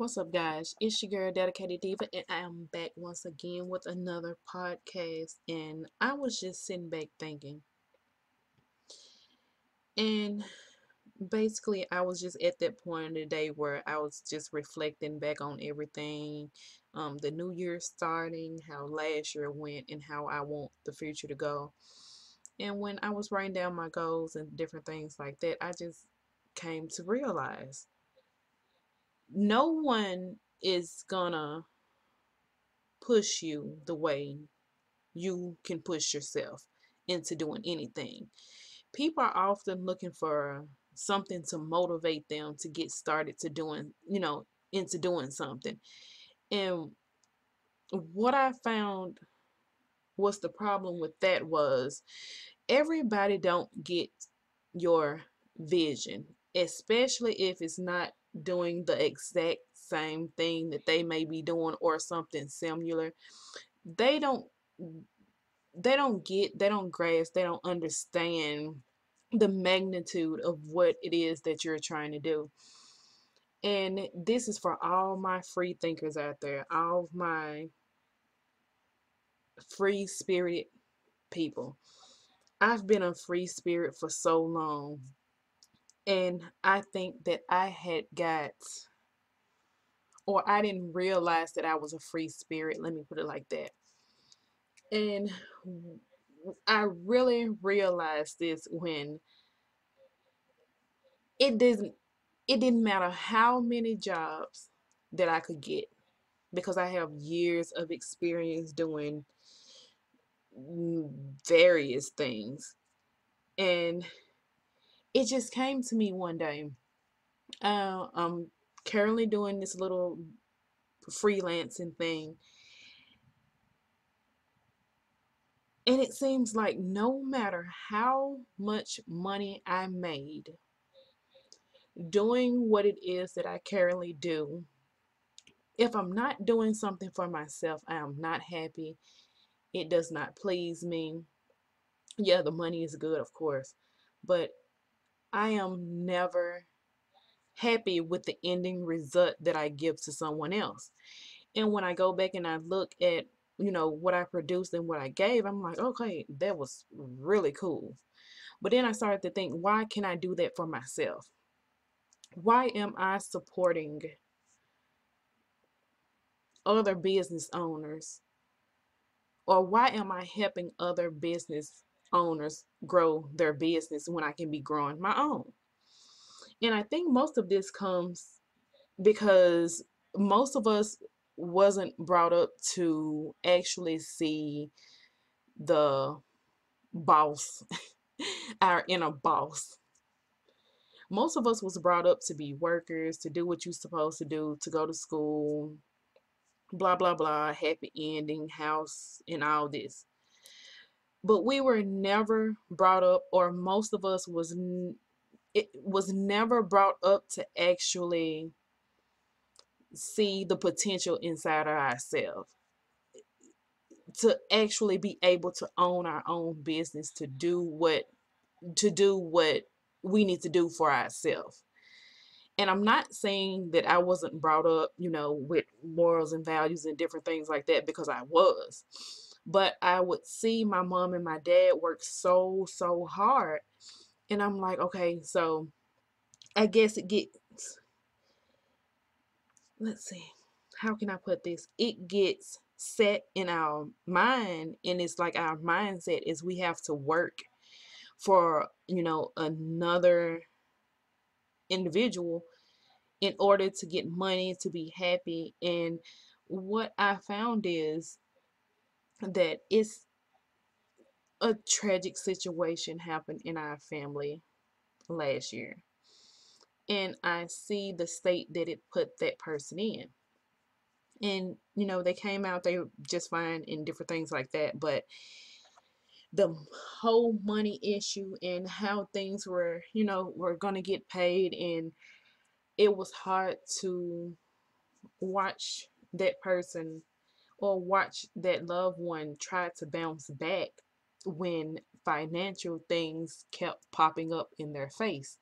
What's up, guys? It's your girl, Dedicated Diva, and I am back once again with another podcast. And I was just sitting back thinking, and basically, I was just at that point in the day where I was just reflecting back on everything, the new year starting, how last year went, and how I want the future to go. And when I was writing down my goals and different things like that, I just came to realize no one is gonna push you the way you can push yourself into doing anything. People are often looking for something to motivate them to get started to doing, into doing something. And what I found was the problem with that was everybody don't get your vision, especially if it's not doing the exact same thing that they may be doing or something similar. They don't they don't grasp, they don't understand the magnitude of what it is that you're trying to do. And this is for all my free thinkers out there, all of my free spirited people. I've been a free spirit for so long, and I think that I had got, or I didn't realize that I was a free spirit. Let me put it like that. And I really realized this when it didn't it didn't matter how many jobs that I could get because I have years of experience doing various things. And it just came to me one day. I'm currently doing this little freelancing thing, and it seems like no matter how much money I made doing what it is that I currently do, if I'm not doing something for myself, I am not happy. It does not please me. Yeah, the money is good, of course, but I am never happy with the ending result that I give to someone else. And when I go back and I look at, what I produced and what I gave, I'm like, okay, that was really cool. But then I started to think, why can I do that for myself? Why am I supporting other business owners? Or why am I helping other business owners grow their business when I can be growing my own? And I think most of this comes because most of us wasn't brought up to actually see the boss, our inner boss. Most of us was brought up to be workers, to do what you're supposed to do, to go to school, blah blah blah, happy ending, house, and all this. But we were never brought up, or most of us it was never brought up to actually see the potential inside of ourselves, to actually be able to own our own business, to do what we need to do for ourselves. And I'm not saying that I wasn't brought up, with morals and values and different things like that, because I was. But I would see my mom and my dad work so hard. And I'm like, okay, so I guess it gets, let's see, how can I put this? It gets set in our mind, and it's like our mindset is we have to work for, another individual in order to get money to be happy. And what I found is that it's a tragic situation happened in our family last year. And I see the state that it put that person in. And, they came out, they were just fine and different things like that. But the whole money issue and how things were going to get paid, and it was hard to watch that person or watch that loved one try to bounce back when financial things kept popping up in their face.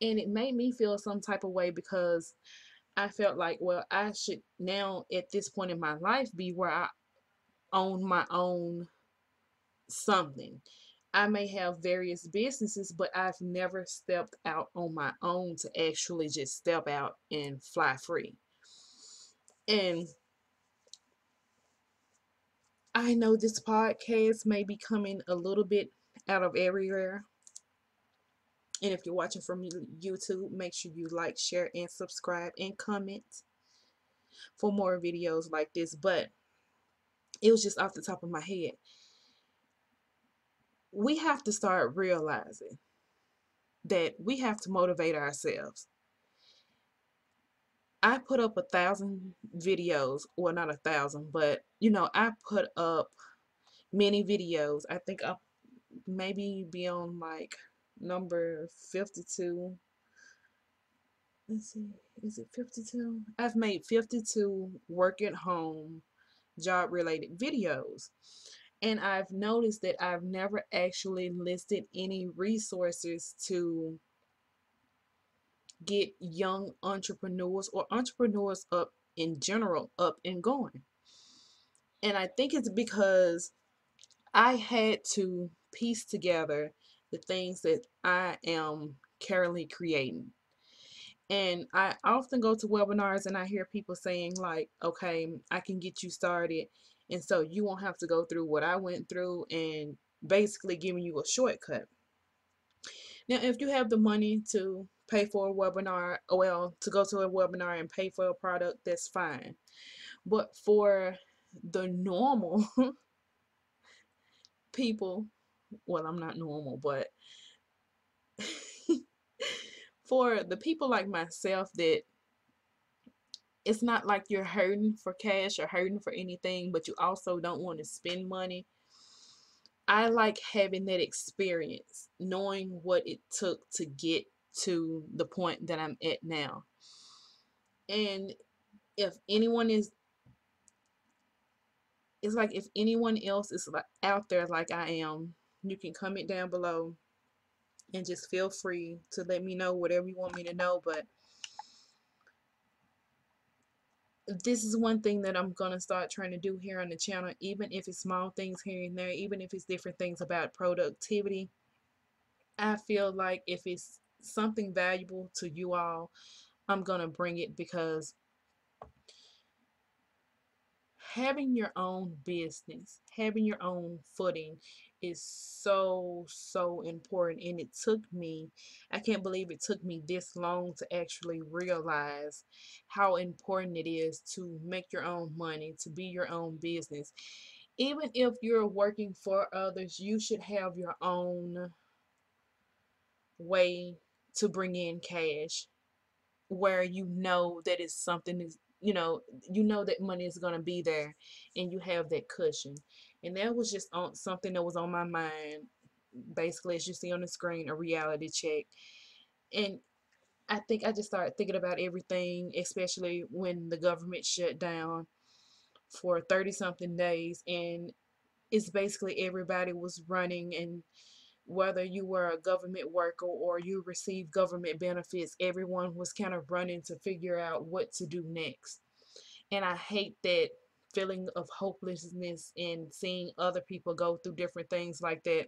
And it made me feel some type of way because I felt like, well, I should now at this point in my life be where I own my own something. I may have various businesses, but I've never stepped out on my own to actually just step out and fly free. And I know this podcast may be coming a little bit out of everywhere. And if you're watching from YouTube, make sure you like, share, and subscribe and comment for more videos like this. But it was just off the top of my head. We have to start realizing that we have to motivate ourselves. I put up 1,000 videos, well, not 1,000, but I put up many videos. I think I'll maybe be on like number 52. Let's see, is it 52? I've made 52 work at home job related videos. And I've noticed that I've never actually listed any resources to get young entrepreneurs or entrepreneurs up in general up and going. And I think it's because I had to piece together the things that I am currently creating. And I often go to webinars and I hear people saying, like, okay, I can get you started. And so you won't have to go through what I went through, and basically giving you a shortcut. Now, if you have the money to pay for a webinar, well, to go to a webinar and pay for a product, that's fine. But for the normal people, well, I'm not normal, but for the people like myself that it's not like you're hurting for cash or hurting for anything, but you also don't want to spend money. I like having that experience, knowing what it took to get to the point that I'm at now. And if anyone is, it's like if anyone else is like out there like I am, you can comment down below and just feel free to let me know whatever you want me to know. But this is one thing that I'm gonna start trying to do here on the channel, even if it's small things here and there, even if it's different things about productivity. I feel like if it's something valuable to you all, I'm gonna bring it, because having your own business, having your own footing is so important. And it took me, I can't believe it took me this long to actually realize how important it is to make your own money, to be your own business. Even if you're working for others, you should have your own way to bring in cash, where that is something is, that money is going to be there, and you have that cushion. And that was just on something that was on my mind, basically, as you see on the screen, a reality check. And I think I just started thinking about everything, especially when the government shut down for 30 something days, and it's basically everybody was running. And whether you were a government worker or you received government benefits, everyone was kind of running to figure out what to do next. And I hate that feeling of hopelessness and seeing other people go through different things like that.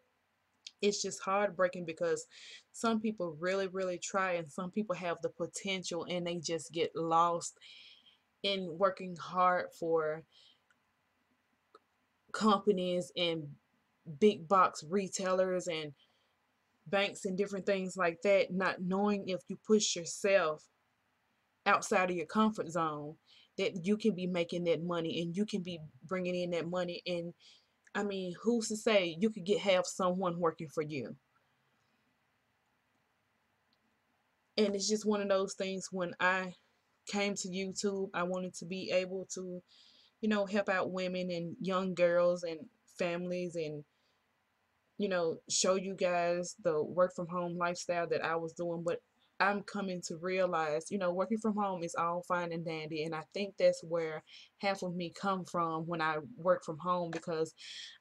It's just heartbreaking, because some people really, really try, and some people have the potential, and they just get lost in working hard for companies and big box retailers and banks and different things like that, not knowing if you push yourself outside of your comfort zone, that you can be making that money and you can be bringing in that money. And I mean, who's to say you could have someone working for you? And it's just one of those things. When I came to YouTube, I wanted to be able to, help out women and young girls and families, and show you guys the work from home lifestyle that I was doing. But I'm coming to realize, working from home is all fine and dandy. And I think that's where half of me come from when I work from home, because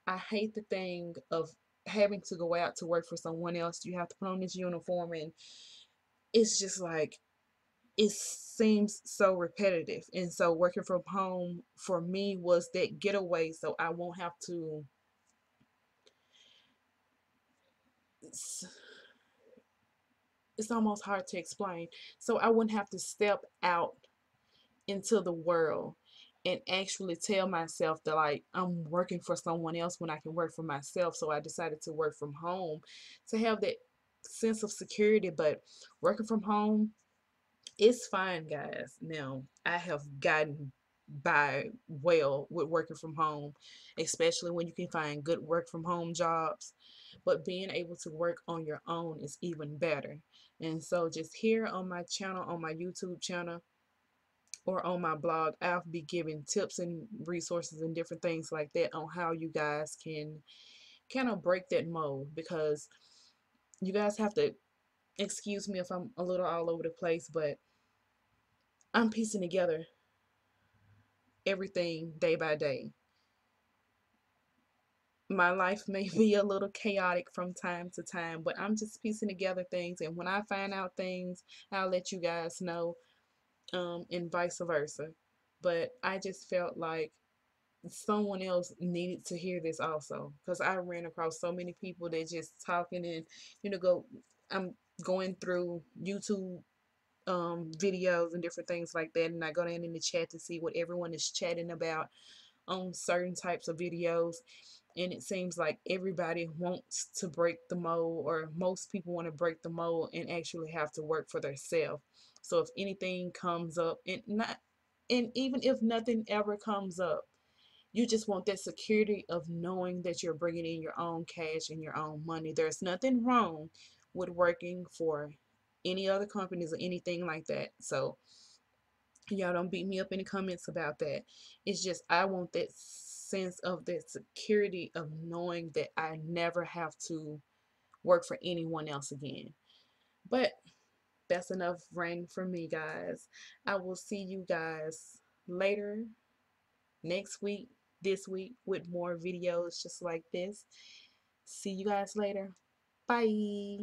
I hate the thing of having to go out to work for someone else. You have to put on this uniform, and it's just like, it seems so repetitive. And so working from home for me was that getaway, so I won't have to, it's, it's almost hard to explain. So I wouldn't have to step out into the world and actually tell myself that like I'm working for someone else when I can work for myself. So I decided to work from home to have that sense of security. But working from home, it's fine, guys. Now, I have gotten by well with working from home, especially when you can find good work from home jobs. But being able to work on your own is even better. And so, just here on my channel, on my YouTube channel, or on my blog, I'll be giving tips and resources and different things like that on how you guys can kind of break that mold, because you guys have to excuse me if I'm a little all over the place, but I'm piecing together everything day by day. My life may be a little chaotic from time to time, but I'm just piecing together things, and when I find out things, I'll let you guys know, and vice versa. But I just felt like someone else needed to hear this also, because I ran across so many people that just talking and go. I'm going through YouTube videos and different things like that, and I go down in the chat to see what everyone is chatting about on certain types of videos, and it seems like everybody wants to break the mold, or most people want to break the mold and actually have to work for themselves. So if anything comes up, and even if nothing ever comes up, you just want that security of knowing that you're bringing in your own cash and your own money. There's nothing wrong with working for any other companies or anything like that. So y'all don't beat me up in the comments about that. It's just I want that sense of that security of knowing that I never have to work for anyone else again. But that's enough ranting for me, guys. I will see you guys later, next week, this week, with more videos just like this. See you guys later. Bye.